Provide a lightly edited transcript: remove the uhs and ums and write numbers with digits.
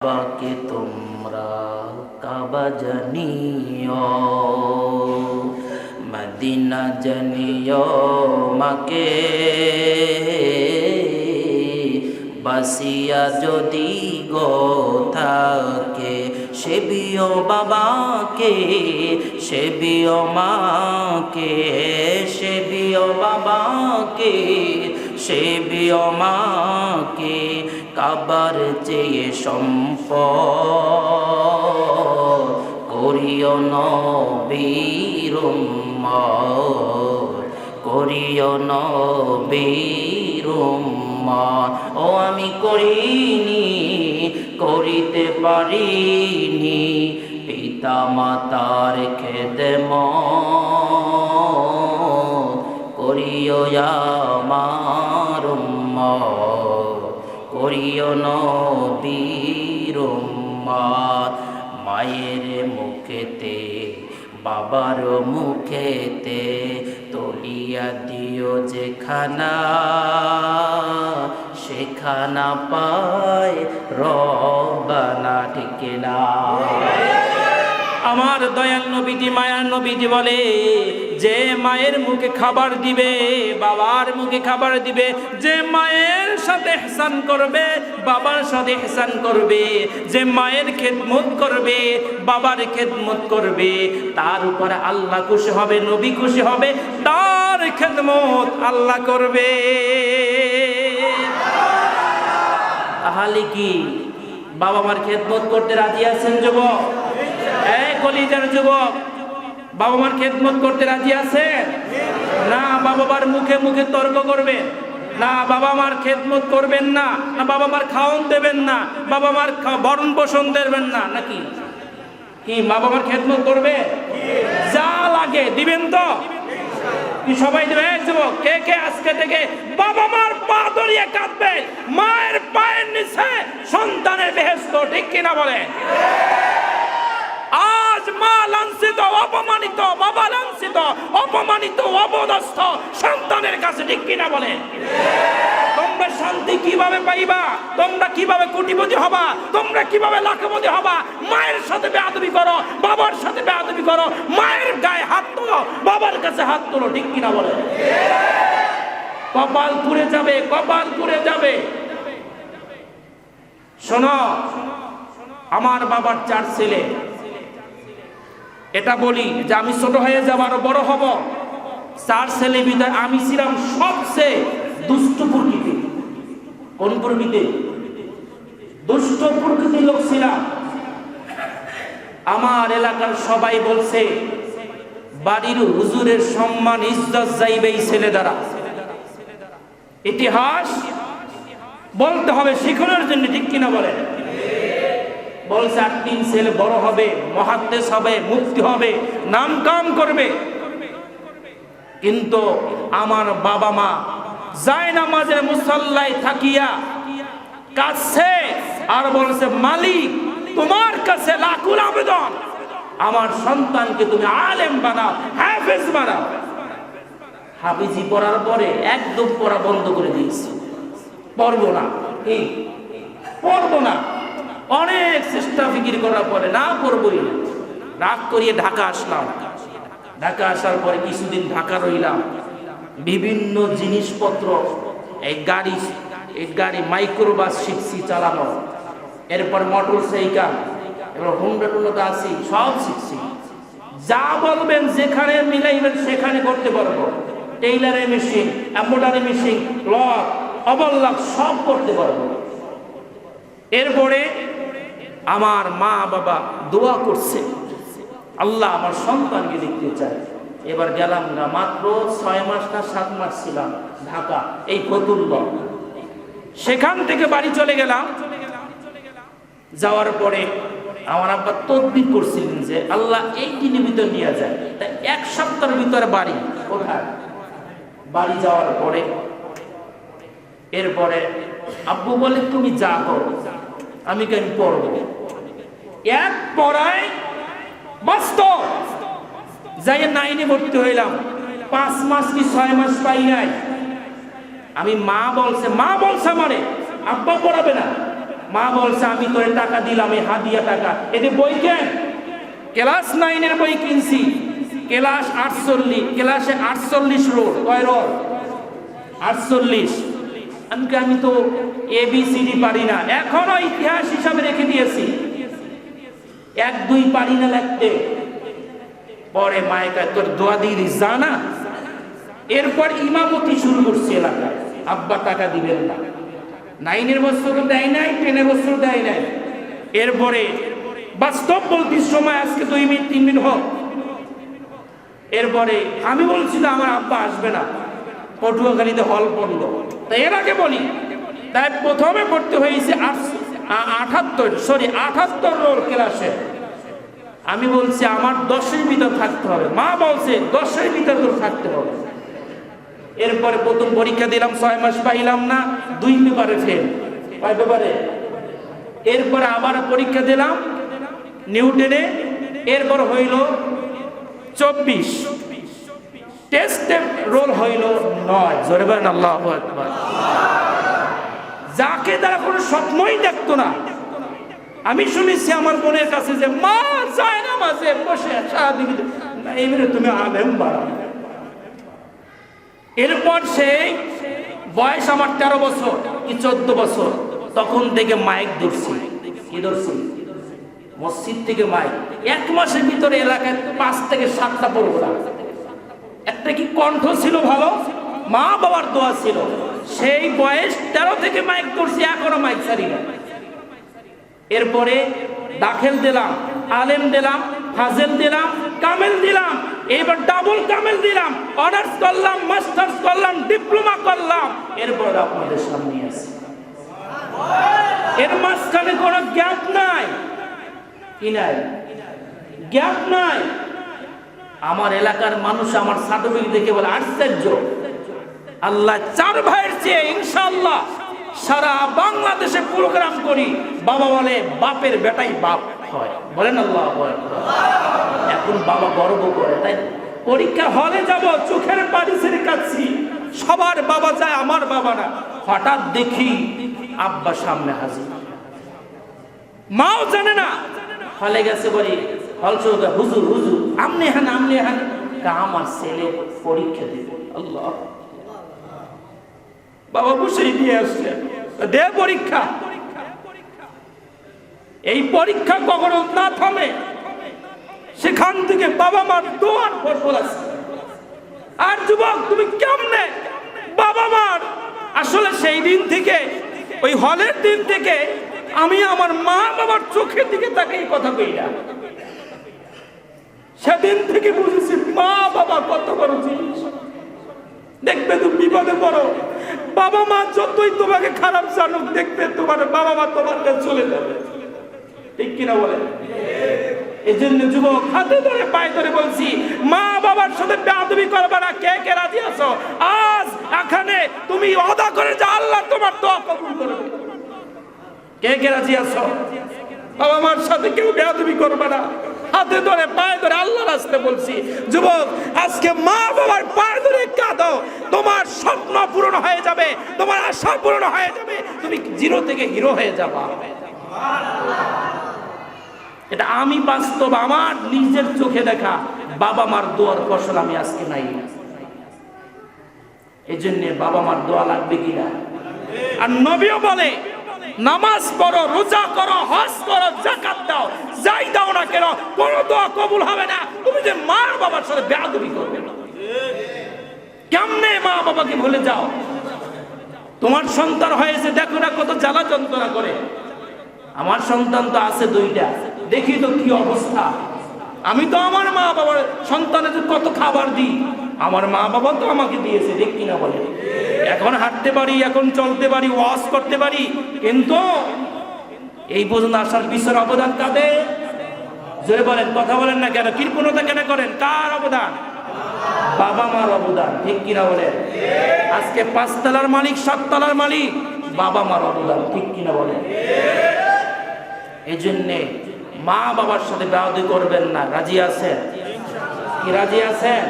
বাবাকে তোমরা কাবা জানিও, মদিনা জানিও মাকে, বাসিয়া যদি গো থাকে সেবিও বাবাকে, সেবিও মাকে, সেবিও বাবাকে, সেবিও মাকে, কাবার চেয়ে সম্পদ করিও নবীর উম্মত, করিও নবীর উম্মত। ও আমি করিনি, করিতে পারিনি পিতা মাতার খেদমত, করিও আমার উম্মত, করিও নবীর উম্মত। মায়ের মুখেতে বাবার মুখেতে তলিয়া দিও যেখানা, সেখানা পায় রব্বানা, ঠিক না? আমার দয়াল নবীজি, মায়ার নবীজি বলে, যে মায়ের মুখে খাবার দিবে, বাবার মুখে খাবার দিবে, যে মায়ের সাথে ইহসান করবে, বাবার সাথে ইহসান করবে, যে মায়ের খেদমত করবে, বাবার খেদমত করবে, তার উপর আল্লাহ খুশি হবে, নবী খুশি হবে, তার খেদমত আল্লাহ করবে। তাহলে কি বাবা মার খেদমত করতে রাজি আছেন যুবক? এই কলিজার যুবক, বাবা মার খেদমত করতে রাজি আছেন? না বাবা মার মুখে মুখে তর্ক করবেন, না বাবা মার খেদমত করবেন না, না বাবা মার খাওয়ান দেবেন না, বাবা মার ভরণ পোষণ দেবেন না, নাকি কি বাবা মার খেদমত করবে? যা লাগে দিবেন তো? কি সবাই দেবে? যুবক কে কে আজকে থেকে বাবা মার পা ধরিয়ে কাঁদবে? মায়ের পায়ের নিচে সন্তানের বেহেশত, ঠিক কিনা বলে? আজ মা লাঞ্ছিত, অপমানিত, বাবা লাঞ্ছিত, অপমানিত, অপদস্থ সন্তানের কাছে, ঠিক কিনা বলে? তোমরা শান্তি কিভাবে পাইবা? তোমরা কিভাবে কোটিপতি হবা? তোমরা কিভাবে লাখপতি হবা? মায়ের সাথে বেয়াদবি করো, বাবার সাথে বেয়াদবি করো, মায়ের গায়ে হাত তোলো, বাবার কাছে হাত তোলো, ঠিক কিনা বলে? কপাল পুড়ে যাবে, কপাল পুড়ে যাবে। শোনো, আমার বাবার 4 ছেলে, এটা বলি যে আমি ছোট হয়ে যাব, আরো বড় হব। 4 ছেলে বিদায় আমি ছিলাম সবচেয়ে দুষ্ট প্রকৃতি। কোন প্রকৃতি? দুষ্ট প্রকৃতির লোক ছিলাম। আমার এলাকার সবাই বলছে বাড়ির হুজুরের সম্মান ইজ্জত যাইবে এই ছেলে দ্বারা। ইতিহাস বলতে হবে শিখনের জন্য, ঠিক কিনা বলেন? বলছে 8 3 ছেলে বড় হবে, মুহাদ্দিস হবে, মুফতি হবে, নাম কাম করবে। কিন্তু আমার বাবা মা যায় নামাজের মুসাল্লায় থাকিয়া কাছে আর বলছে, মালিক তোমার কাছে লাখুল আবেদন, আমার সন্তানকে তুমি আলেম বানাও, হাফেজ বানাও। হাফিজি পড়ার পরে একদম পড়া বন্ধ করে দিয়েছি, পড়বো না, কি পড়বো না। অনেক চেষ্টা ফিকির করার পরে না পড়বই, রাগ করিয়ে ঢাকা আসলাম। ঢাকা আসার পরে কিছুদিন ঢাকা রইলাম। বিভিন্ন জিনিসপত্র, এই গাড়ি মাইক্রোবাস শিখছি চালানো, এরপর মোটর সাইকেল, এবার হুন্ডা টুন্ডা আছি, সব শিখছি। যা বলবেন যেখানে মিলাইবেন সেখানে করতে পারবো। টেইলারের machine, embroidery machine, lock, overlock সব করতে পারবো। এরপরে আমার মা বাবা দোয়া করছে, আল্লাহ আমার সন্তানকে দেখতে চাই। এবার গেলাম না, মাত্র 6 মাস না 7 মাস ছিলাম ঢাকা, এই ফতুল্লাহ। সেখান থেকে বাড়ি চলে গেলাম। যাওয়ার পরে আমার আব্বা তদবির করছিলেন যে আল্লাহ এই দিনের ভিতর নিয়ে যায়, তাই 1 সপ্তাহের ভিতরে বাড়ি। কোথায়? বাড়ি যাওয়ার পরে এরপরে আব্বু বলে তুমি যা করো, আমি কেন পড়বো। এক পড়ায় বাস্তব যাই 9-এ ভর্তি হইলাম। 5 মাস কি 6 মাস পাই নাই। আমি মা বলছে আমারে আব্বা পড়াবে না, মা বলছে আমি তোর টাকা দিলাম, এই হাদিয়া টাকা, এতে বই কেন? ক্লাস 9-এর বই কিনছি, ক্লাসে 48 রোল, কয় রোল? 48। আমি তো ABCD পারি না, এখনো ইতিহাস হিসাবে রেখে দিয়েছি, 1-2 পারি না লিখতে। পরে মায়ের কাছে তোর দোয়া দিয়ে জানা। এরপর ইমামতি শুরু করছি এলাকায়, আব্বা টাকা দিবেন না, 9-এর বছর দেয় নাই, 10-এর বছর দেয় নাই। এরপরে বাস্তব বলতে সময় আজকে 2 মিনিট 3 মিনিট হোক। এরপরে আমি বলছি না আমার আব্বা আসবে না, পটুয়াখালীতে হল পড়লো। তাই এর আগে বলি, তাই প্রথমে পড়তে হয়েছে 78 রোল ক্লাসে। আমি বলছি আমার 10-এর ভিতর থাকতে হবে, মা বলছে 10-এর ভিতর তোর থাকতে হবে। এরপরে প্রথম পরীক্ষা দিলাম, 6 মাস পাইলাম না, 2 পেপারে ফেল, 5 পেপারে। এরপরে আবার পরীক্ষা দিলাম নিউটনে, এরপর হইল 24, টেস্টে রোল হইল 9। জোরে বলেন আল্লাহু আকবার। যাকে তারা কোনো স্বপ্নই দেখতো না। আমি শুনেছি আমার বোনের কাছে যে মা যায় না মাঝে বসে সারাদিন, এইবারে তুমি আলেম বাড়া। এরপর সেই বয়স আমার 13 বছর কি 14 বছর, তখন থেকে মাইক ধরছি। কি ধরছি? মসজিদ থেকে মাইক। 1 মাসের ভিতরে এলাকায় 5 থেকে 7টা প্রোগ্রাম। একটা কি কণ্ঠ ছিল ভালো, মা বাবার দোয়া ছিল। সেই বয়স 13 থেকে মাইক ধরছি, এখনো মাইক ছাড়ি না। এরপরে দাখিল দিলাম, আলেম দিলাম, ফাজেল দিলাম, কামেল দিলাম, এবার ডাবল কামেল দিলাম, অনার্স করলাম, মাস্টার্স করলাম, ডিপ্লোমা করলাম। এরপর আপনাদের সামনে আছে, এর মাঝখানে কোনো গ্যাপ নাই। কি নাই? গ্যাপ নাই। আমার এলাকার মানুষ আমার সার্টিফিকেট দেখে বলে আশ্চর্য, আল্লাহ 4 ভাইয়ের চেয়ে ইনশাআল্লাহ সারা বাংলাদেশে প্রোগ্রাম করি। বাবা বলে বাপের বেটাই বাপ হয়, বলেন আল্লাহু আকবার। এখন বাবা গর্ব করে, তাই পরীক্ষা হলে যাব, চোখের পানি ছেড়ে কাঁদছি, সবার বাবা যায়, আমার বাবা না। হঠাৎ দেখি আব্বা সামনে হাজির, মাও জানে না। হলে গেছে বলি, হল চৌধুরী হুজুর হুজুর আমনে হান আমার ছেলে পরীক্ষা দিবে। আল্লাহ, বাবা বসেই দিয়ে আসছে, দে পরীক্ষা। এই পরীক্ষা কখনো না থামে, সেখান থেকে বাবা মার দোয়ার ফসল আছে। আর যুবক তুমি কেমনে বাবা মার, আসলে সেই দিন থেকে, ওই হলের দিন থেকে আমি আমার মা বাবার চোখের দিকে তাকে এই কথা কই না। সেদিন থেকে বুঝেছি মা বাবা কত বড় জিনিস। দেখবে তুমি বিপদে পড়ো, বাবা মা যতই তোমাকে খারাপ জানুক, দেখবে তোমার বাবা মা তোমার কাছে চলে যাবে। ঠিক কিনা বলে? এই জন্য যুবক হাতে ধরে পায়ে ধরে বলছি, মা বাবার সাথে বেয়াদবি করবে না। কে কে রাজি আছো? আজ এখানে তুমি ওয়াদা করে যে আল্লাহ তোমার দোয়া কবুল করবে। কে কে রাজি আছো? বাবা মার সাথে কেউ বেয়াদবি করবে না। হাতে ধরে পায়ে ধরে আল্লাহর রাস্তে বলছি, যুবক আজকে মা বাবার পায়ে ধরে কাঁদো, তোমার স্বপ্ন পূরণ হয়ে যাবে, তোমার আশা পূরণ হয়ে যাবে, তুমি জিরো থেকে হিরো হয়ে যাবা। এটা আমি বাস্তব, আমার নিজের চোখে দেখা বাবা মার দোয়ার ফসল আমি আজকে নাই। এই জন্য বাবা মার দোয়া লাগবে কিনা। আর নবীও বলে নামাজ পড়ো, রোজা করো, হজ করো, যাকাত দাও, যাই দাও না কেন কোন দোয়া কবুল হবে না তুমি যে মা বাবার সাথে বেয়াদবি করবে। কেমনে মা বাবাকে ভুলে যাও? তোমার সন্তান হয়েছে, দেখো না কত জ্বালা যন্ত্রণা করে। আমার সন্তান তো আছে 2টা, দেখি তো কি অবস্থা। আমি তো আমার মা বাবার সন্তানের কত খাবার দিই, আমার মা বাবা তো আমাকে দিয়েছে, দেখ কিনা বলে। এখন হাঁটতে পারি, এখন চলতে পারি, ওয়াজ করতে পারি, কিন্তু এই পর্যন্ত আসার পিছনে অবদান কাদের? জোরে বলেন, কথা বলেন না কেন? কৃপণতা কেন করেন? কার অবদান? বাবা মার অবদান। ঠিক কিনা বলেন? আজকে 5 তলার মালিক, 7 তলার মালিক বাবা মার অবদান। ঠিক কিনা বলেন? এই জন্যে মা বাবার সাথে বেয়াদবি করবেন না। রাজি আছেন? কি রাজি আছেন?